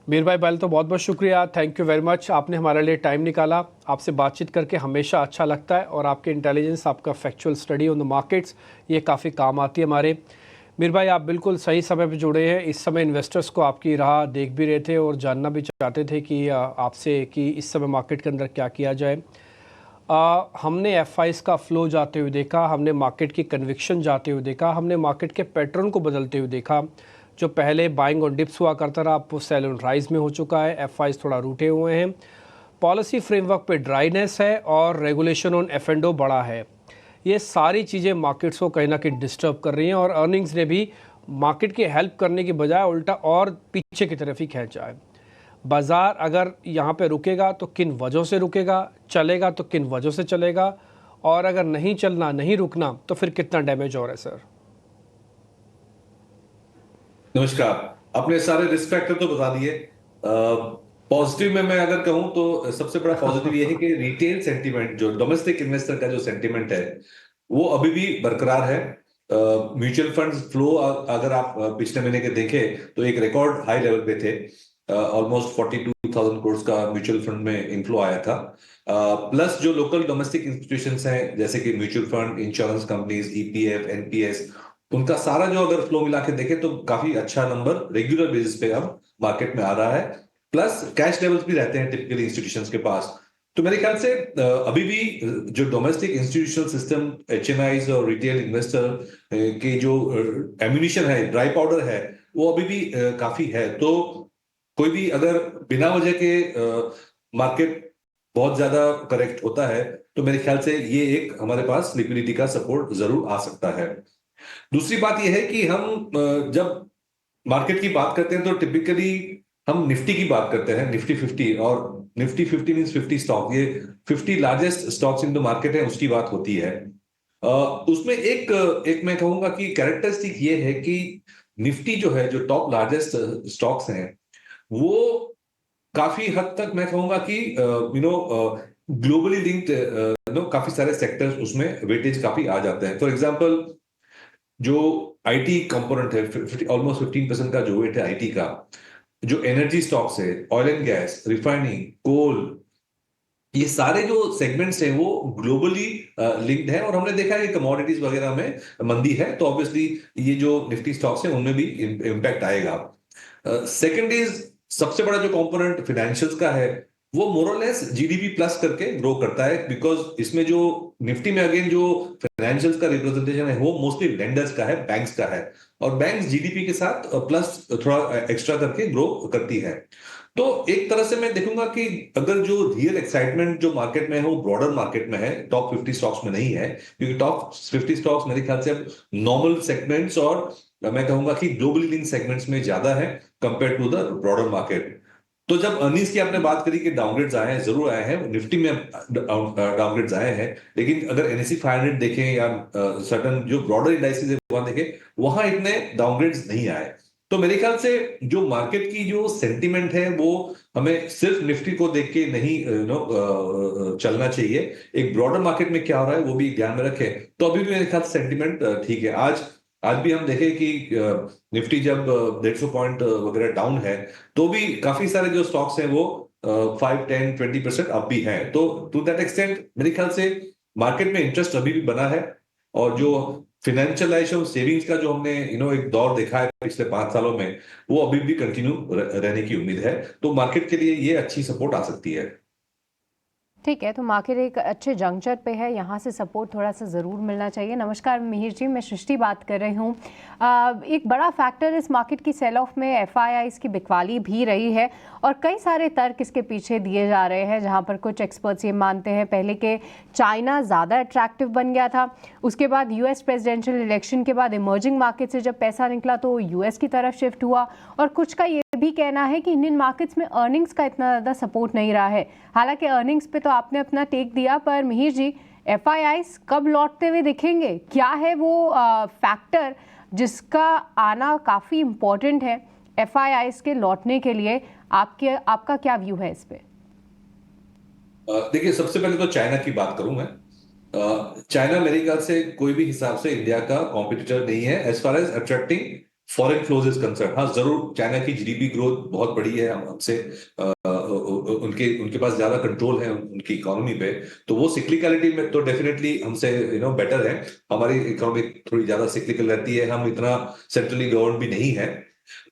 मीर भाई, पहले तो बहुत बहुत शुक्रिया। थैंक यू वेरी मच, आपने हमारे लिए टाइम निकाला। आपसे बातचीत करके हमेशा अच्छा लगता है और आपके इंटेलिजेंस, आपका factual study on the markets, ये काफ़ी काम आती है हमारे। मीर भाई, आप बिल्कुल सही समय पे जुड़े हैं। इस समय इन्वेस्टर्स को आपकी राह देख भी रहे थे और जानना भी चाहते थे कि आपसे कि इस समय मार्केट के अंदर क्या किया जाए। हमने एफआईज का फ्लो जाते हुए देखा, हमने मार्केट की कन्विक्शन जाते हुए देखा, हमने मार्केट के पैटर्न को बदलते हुए देखा। जो पहले बाइंग और डिप्स हुआ करता रहा, अब वो सेल ऑन राइज में हो चुका है। एफआईज थोड़ा रूठे हुए हैं। पॉलिसी फ्रेमवर्क पे ड्राइनेस है और रेगुलेशन ऑन एफ एंड ओ बड़ा है। ये सारी चीज़ें मार्केट्स को कहीं ना कहीं डिस्टर्ब कर रही हैं और अर्निंग्स ने भी मार्केट की हेल्प करने की बजाय उल्टा और पीछे की तरफ ही खींचा है। बाज़ार अगर यहाँ पे रुकेगा तो किन वजहों से रुकेगा, चलेगा तो किन वजहों से चलेगा, और अगर नहीं चलना, नहीं रुकना, तो फिर कितना डैमेज हो रहा है सर? नमस्कार। आपने सारे रिस्क फैक्टर तो बता दिए। पॉजिटिव में मैं अगर कहूं तो सबसे बड़ा पॉजिटिव ये है कि रिटेल सेंटीमेंट, जो डोमेस्टिक इन्वेस्टर का जो सेंटीमेंट है, वो अभी भी बरकरार है। म्यूचुअल फंड्स फ्लो अगर आप पिछले महीने के देखें तो एक रिकॉर्ड हाई लेवल पे थे। ऑलमोस्ट 42,000 करोड़ का म्यूचुअल फंड में इनफ्लो आया था। प्लस जो लोकल डोमेस्टिक इंस्टीट्यूशंस हैं जैसे कि mutual fund, insurance companies, EPF, NPS, उनका सारा जो अगर फ्लो मिला के देखें तो काफी अच्छा नंबर रेगुलर बेसिस पे अब मार्केट में आ रहा है। प्लस कैश लेवल्स भी रहते हैं टिपिकली इंस्टीट्यूशंस के पास। तो मेरे ख्याल से अभी भी जो डोमेस्टिक इंस्टीट्यूशनल सिस्टम, एचएनआईज और रिटेल इन्वेस्टर के जो एम्यूनिशन है, ड्राई पाउडर है, वो अभी भी काफी है। तो कोई भी अगर बिना वजह के मार्केट बहुत ज्यादा करेक्ट होता है तो मेरे ख्याल से ये एक हमारे पास लिक्विडिटी का सपोर्ट जरूर आ सकता है। दूसरी बात यह है कि हम जब मार्केट की बात करते हैं तो टिपिकली हम निफ्टी की बात करते हैं, निफ्टी 50। और निफ्टी 50 मीन्स 50 स्टॉक, ये 50 largest stocks in the market है, उसकी बात होती है। उसमें एक एक मैं कहूंगा कि कैरेक्टरिस्टिक ये है कि निफ्टी जो है, जो टॉप लार्जेस्ट स्टॉक्स हैं, वो काफी हद तक मैं कहूंगा कि ग्लोबली लिंक्ड, काफी सारे सेक्टर्स उसमें वेटेज काफी आ जाते हैं। फॉर एग्जांपल, जो आईटी कंपोनेंट है, ऑलमोस्ट 15% का जो वेट है आईटी का। जो एनर्जी स्टॉक्स है, ऑयल एंड गैस, रिफाइनिंग, कोल, ये सारे जो सेगमेंट्स हैं वो ग्लोबली लिंक्ड है। और हमने देखा है कि कमोडिटीज वगैरह में मंदी है तो ऑब्वियसली ये जो निफ्टी स्टॉक्स हैं उनमें भी इम्पैक्ट आएगा। सेकंड इज, सबसे बड़ा जो कंपोनेंट फाइनेंशियल्स का है, वो मोरलेस जीडीपी प्लस करके ग्रो करता है। बिकॉज इसमें जो निफ्टी में अगेन जो फाइनेंशियल्स का रिप्रेजेंटेशन है वो मोस्टली लेंडर्स का है, बैंक्स का है। और बैंक्स जीडीपी के साथ प्लस थोड़ा एक्स्ट्रा करके ग्रो करती है। तो एक तरह से मैं देखूंगा कि अगर जो रियल एक्साइटमेंट जो मार्केट में है वो ब्रॉडर मार्केट में है, टॉप 50 स्टॉक्स में नहीं है। क्योंकि टॉप 50 स्टॉक्स मेरे ख्याल से अब नॉर्मल सेगमेंट्स और मैं कहूंगा कि ग्लोबली लिंक सेगमेंट्स में ज्यादा है compare to the broader market. तो जब अर्निंग्स की आपने बात करी कि डाउनग्रेड्स आए हैं, जरूर आए हैं, निफ्टी में डाउनग्रेड्स आए हैं। लेकिन अगर एनएससी 500 देखें या सर्टन जो ब्रॉडर इंडाइसेस है वहां देखें, वहां इतने डाउनग्रेड्स नहीं आए। तो मेरे ख्याल से जो मार्केट की जो सेंटीमेंट है वो हमें सिर्फ निफ्टी को देख के नहीं चलना चाहिए। एक ब्रॉडर मार्केट में क्या हो रहा है वो भी ध्यान में रखें। तो अभी भी मेरे ख्याल से सेंटीमेंट ठीक है। आज आज भी हम देखें कि निफ्टी जब 150 पॉइंट वगैरह डाउन है, तो भी काफी सारे जो स्टॉक्स हैं वो 5, 10, 20% अप भी हैं। तो टू दैट एक्सटेंट मेरे ख्याल से मार्केट में इंटरेस्ट अभी भी बना है। और जो फिनेंशियलाइजेशन सेविंग्स का जो हमने एक दौर देखा है पिछले 5 सालों में, वो अभी भी कंटिन्यू रहने की उम्मीद है। तो मार्केट के लिए ये अच्छी सपोर्ट आ सकती है। ठीक है, तो मार्केट एक अच्छे जंक्चर पे है, यहाँ से सपोर्ट थोड़ा सा ज़रूर मिलना चाहिए। नमस्कार मिहिर जी, मैं सृष्टि बात कर रही हूँ। एक बड़ा फैक्टर इस मार्केट की सेल ऑफ में एफआईआईज़ की बिकवाली भी रही है और कई सारे तर्क इसके पीछे दिए जा रहे हैं, जहाँ पर कुछ एक्सपर्ट्स ये मानते हैं पहले के चाइना ज़्यादा अट्रैक्टिव बन गया था, उसके बाद यूएस प्रेसिडेंशियल इलेक्शन के बाद इमर्जिंग मार्केट से जब पैसा निकला तो यूएस की तरफ शिफ्ट हुआ, और कुछ का ये भी कहना है कि इंडियन मार्केट्स में अर्निंग्स का इतना ज़्यादा सपोर्ट नहीं रहा है। हालांकि अर्निंग्स पे तो आपने अपना टेक दिया, पर मिहिर जी, एफआईआईज़ कब लौटते हुए दिखेंगे? क्या है वो फैक्टर जिसका आना काफ़ी इम्पोर्टेंट है एफआईआईज़ के लौटने के लिए? आपका क्या व्यू है इस पे? देखिए, सबसे पहले तो चाइना की बात करूं मैं। चाइना मेरे ख्याल से कोई भी हिसाब से इंडिया का कॉम्पिटिटर नहीं है as far as attracting foreign flows is concern, हाँ जरूर चाइना की जीडीपी ग्रोथ बहुत बड़ी है, हमसे उनके उनके पास ज्यादा कंट्रोल है उनकी इकोनॉमी पे, तो वो सिक्लिकलिटी में तो डेफिनेटली हमसे बेटर है। हमारी इकोनॉमी थोड़ी ज्यादा सिक्लिकल रहती है, हम इतना सेंट्रली गवर्न भी नहीं है।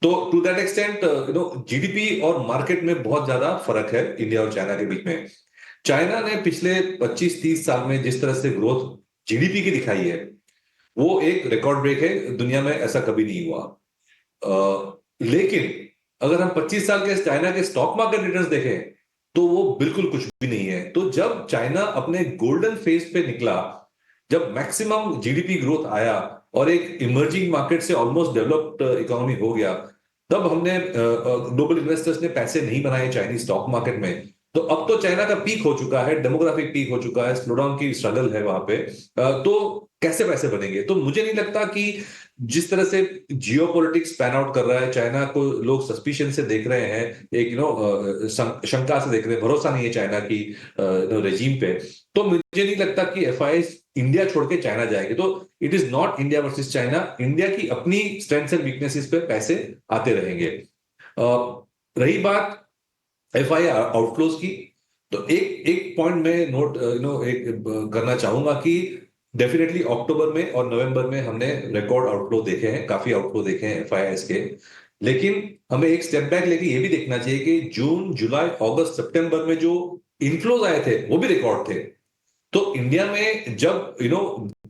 तो टू दैट एक्सटेंट जीडीपी और मार्केट में बहुत ज्यादा फर्क है इंडिया और चाइना के बीच में। चाइना ने पिछले 25-30 साल में जिस तरह से ग्रोथ जीडीपी की दिखाई है, वो एक रिकॉर्ड ब्रेक है, दुनिया में ऐसा कभी नहीं हुआ। लेकिन अगर हम 25 साल के चाइना के स्टॉक मार्केट रिटर्न्स देखें तो वो बिल्कुल कुछ भी नहीं है। तो जब चाइना अपने गोल्डन फेज पे निकला, जब मैक्सिमम जीडीपी ग्रोथ आया और एक इमर्जिंग मार्केट से ऑलमोस्ट डेवलप्ड इकोनॉमी हो गया, तब हमने ग्लोबल इन्वेस्टर्स ने पैसे नहीं बनाए चाइनीज स्टॉक मार्केट में। तो अब तो चाइना का पीक हो चुका है, डेमोग्राफिक पीक हो चुका है, स्लोडाउन की स्ट्रगल है वहां पे। तो कैसे पैसे बनेंगे? तो मुझे नहीं लगता कि जिस तरह से जियोपॉलिटिक्स पैन आउट कर रहा है, चाइना को लोग सस्पिशन से देख रहे हैं, एक शंका से देख रहे हैं, भरोसा नहीं है चाइना की रेजीम पे, तो मुझे नहीं लगता कि एफआईआई इंडिया छोड़ के चाइना जाएंगे। तो it is not India versus China, India की अपनी स्ट्रेंथ्स एंड वीकनेसेस पे पैसे आते रहेंगे। रही बात एफआईआई आउटफ्लोज की, तो एक एक पॉइंट में नोट एक करना चाहूंगा कि डेफिनेटली अक्टूबर में और नवंबर में हमने रिकॉर्ड आउटफ्लो देखे हैं, काफी आउटफ्लो देखे हैं एफआईआईस के। लेकिन हमें एक स्टेप बैक लेके ये भी देखना चाहिए कि जून जुलाई अगस्त सितंबर में जो इनफ्लोज आए थे वो भी रिकॉर्ड थे। तो इंडिया में जब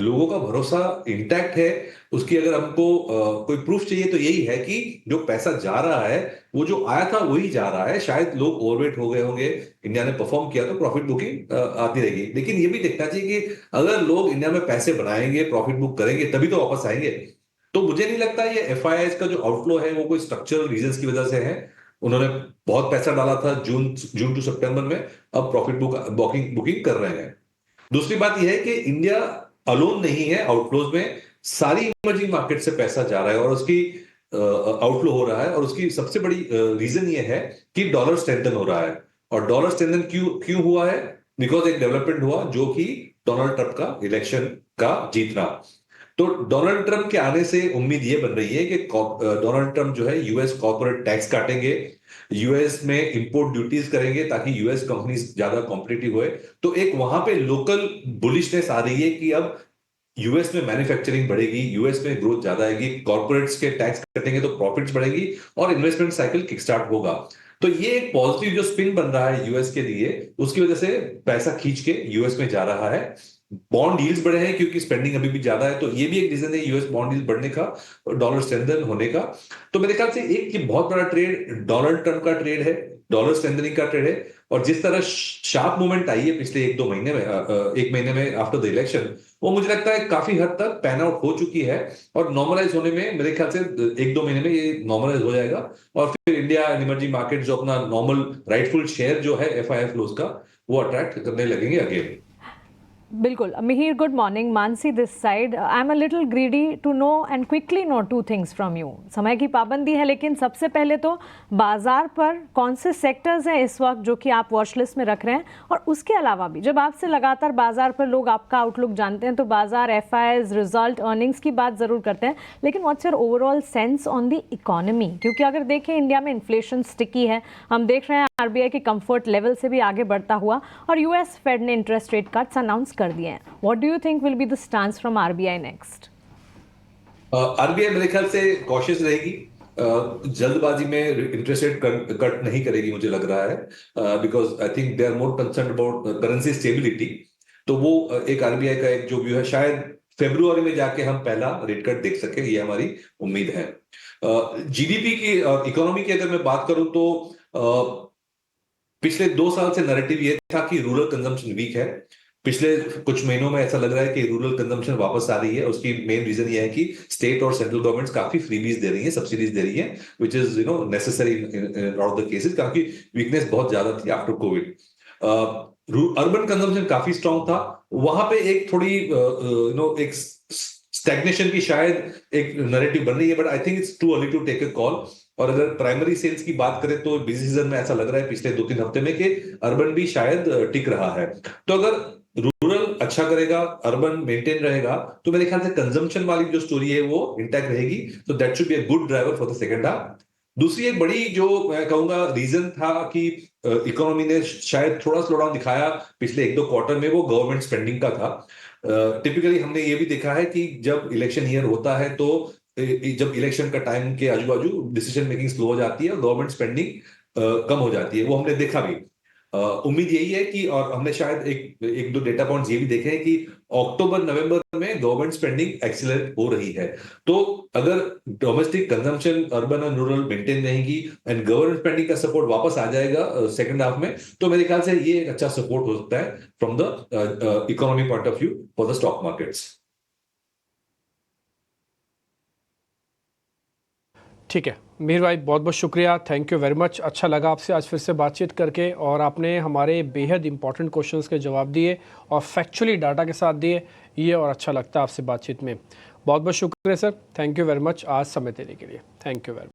लोगों का भरोसा इंटैक्ट है, उसकी अगर हमको कोई प्रूफ चाहिए तो यही है कि जो पैसा जा रहा है वो जो आया था वही जा रहा है। शायद लोग ओवरवेट हो गए होंगे, इंडिया ने परफॉर्म किया तो प्रॉफिट बुकिंग आती रहेगी। लेकिन ये भी देखना चाहिए कि अगर लोग इंडिया में पैसे बनाएंगे, प्रॉफिट बुक करेंगे, तभी तो वापस आएंगे। तो मुझे नहीं लगता ये एफआईआई का जो आउटफ्लो है वो कोई स्ट्रक्चरल रीजंस की वजह से है। उन्होंने बहुत पैसा डाला था जून टू सितंबर में, अब प्रॉफिट बुकिंग कर रहे हैं। दूसरी बात यह है कि इंडिया अलोन नहीं है आउटफ्लोज में, सारी इमर्जिंग मार्केट से पैसा जा रहा है और उसकी आउटफ्लो हो रहा है। और उसकी सबसे बड़ी रीजन ये है कि डॉलर स्ट्रेंथन हो रहा है। और डॉलर स्ट्रेंथन क्यों क्यों हुआ है? बिकॉज एक डेवलपमेंट हुआ जो कि डोनाल्ड ट्रंप का इलेक्शन का जीतना। तो डोनाल्ड ट्रंप के आने से उम्मीद ये बन रही है कि डोनाल्ड ट्रंप जो है यूएस कॉर्पोरेट टैक्स काटेंगे, यूएस में इंपोर्ट ड्यूटीज करेंगे ताकि यूएस कंपनीज ज्यादा कॉम्पिटिटिव हुए। तो एक वहां पे लोकल बुलिशनेस आ रही है कि अब यूएस में मैन्युफैक्चरिंग बढ़ेगी, यूएस में ग्रोथ ज्यादा आएगी, कॉर्पोरेट्स के टैक्स कटेंगे तो प्रॉफिट्स बढ़ेगी और इन्वेस्टमेंट साइकिल किक स्टार्ट होगा। तो ये एक पॉजिटिव जो स्पिन बन रहा है यूएस के लिए, उसकी वजह से पैसा खींच के यूएस में जा रहा है। बॉन्ड यील्ड्स बढ़े हैं क्योंकि स्पेंडिंग अभी भी ज्यादा है, तो ये भी एक रीजन है यूएस बॉन्ड यील्ड बढ़ने का और डॉलर स्ट्रेंथन होने का। तो मेरे ख्याल से एक ये बहुत बड़ा ट्रेड डोनाल्ड ट्रंप का ट्रेड है, डॉलर स्ट्रेंथनिंग का ट्रेड है। और जिस तरह शार्प मूवमेंट आई है पिछले 1-2 महीने में, एक महीने में आफ्टर द इलेक्शन, वो मुझे लगता है काफी हद तक पैन आउट हो चुकी है। और नॉर्मलाइज होने में मेरे ख्याल से 1-2 महीने में ये नॉर्मलाइज हो जाएगा। और फिर इंडिया एंड इमर्जिंग मार्केट जो अपना नॉर्मल राइटफुल शेयर जो है एफआईआई फ्लोज का, वो अट्रैक्ट करने लगेंगे अगेन। बिल्कुल Mihir, good morning. Mansi this side. I am a little greedy to know and quickly know two things from you. समय की पाबंदी है, लेकिन सबसे पहले तो बाजार पर कौन से सेक्टर्स हैं इस वक्त जो कि आप वॉच लिस्ट में रख रहे हैं, और उसके अलावा भी जब आपसे लगातार बाजार पर लोग आपका आउटलुक जानते हैं तो बाजार एफआईआईज, रिजल्ट, अर्निंग्स की बात ज़रूर करते हैं, लेकिन what's your overall sense on the economy? क्योंकि अगर देखें इंडिया में इन्फ्लेशन स्टिकी है, हम देख रहे हैं आरबीआई के कंफर्ट लेवल से भी आगे बढ़ता हुआ, और यूएस फेड ने इंटरेस्ट रेट कट्स अनाउंस कर दिए हैं। What do you think will be the stance from RBI next? RBI मेरे ख्याल से कॉशियस रहेगी, जल्दबाजी में इंटरेस्ट रेट कट नहीं करेगी मुझे लग रहा है, because I think they are more concern about currency stability. तो वो एक आरबीआई का एक जो व्यू है, शायद फरवरी में जाके हम पहला रेट कट देख सके, ये हमारी उम्मीद है। जीडीपी की, इकोनॉमी की अगर मैं बात करूं तो पिछले 2 साल से नैरेटिव ये था कि रूरल कंजम्पशन वीक है। पिछले कुछ महीनों में ऐसा लग रहा है कि रूरल कंजम्पशन वापस आ रही है। उसकी मेन रीजन ये है कि स्टेट और सेंट्रल गवर्नमेंट्स काफी फ्रीबीज दे रही है, सब्सिडीज दे रही है, which is necessary in all the cases, क्योंकि वीकनेस बहुत ज्यादा थी आफ्टर कोविड। अर्बन कंजम्पशन काफी स्ट्रांग था, वहां पे एक थोड़ी एक स्टैग्नेशन की शायद एक नैरेटिव बन रही है, but I think it's too early to take a call. और अगर प्राइमरी सेल्स की बात करें तो बिजी सीजन में ऐसा लग रहा है पिछले 2-3 हफ्ते में कि अर्बन भी शायद टिक रहा है। तो अगर रूरल अच्छा करेगा, अर्बन मेंटेन रहेगा, तो मेरे ख्याल से कंजम्पशन वाली जो स्टोरी है वो इंटैक्ट रहेगी। तो that should be a good driver for the second half. दूसरी एक बड़ी जो मैं कहूंगा रीजन था कि इकोनॉमी ने शायद थोड़ा स्लो डाउन दिखाया पिछले 1-2 क्वार्टर में, वो गवर्नमेंट स्पेंडिंग का था। टिपिकली हमने ये भी देखा है कि जब इलेक्शन ईयर होता है तो जब इलेक्शन का टाइम के आजू बाजू डिसीजन मेकिंग स्लो हो जाती है और गवर्नमेंट स्पेंडिंग कम हो जाती है, वो हमने देखा भी। उम्मीद यही है कि, और हमने शायद एक दो डेटा पॉइंट्स ये भी देखे हैं कि अक्टूबर नवंबर में गवर्नमेंट स्पेंडिंग एक्सीलरेट हो रही है। तो अगर डोमेस्टिक कंजम्पशन अर्बन और रूरल मेंटेन रहेगी एंड गवर्नमेंट स्पेंडिंग का सपोर्ट वापस आ जाएगा सेकंड हाफ में, तो मेरे ख्याल से ये एक अच्छा सपोर्ट हो सकता है from the economy point of view for the stock markets. ठीक है मीर भाई, बहुत बहुत शुक्रिया, थैंक यू वेरी मच। अच्छा लगा आपसे आज फिर से बातचीत करके, और आपने हमारे बेहद इंपॉर्टेंट क्वेश्चंस के जवाब दिए और फैक्चुअली डाटा के साथ दिए, ये और अच्छा लगता है आपसे बातचीत में। बहुत बहुत शुक्रिया sir, thank you very much आज समय देने के लिए, थैंक यू वेरी मच।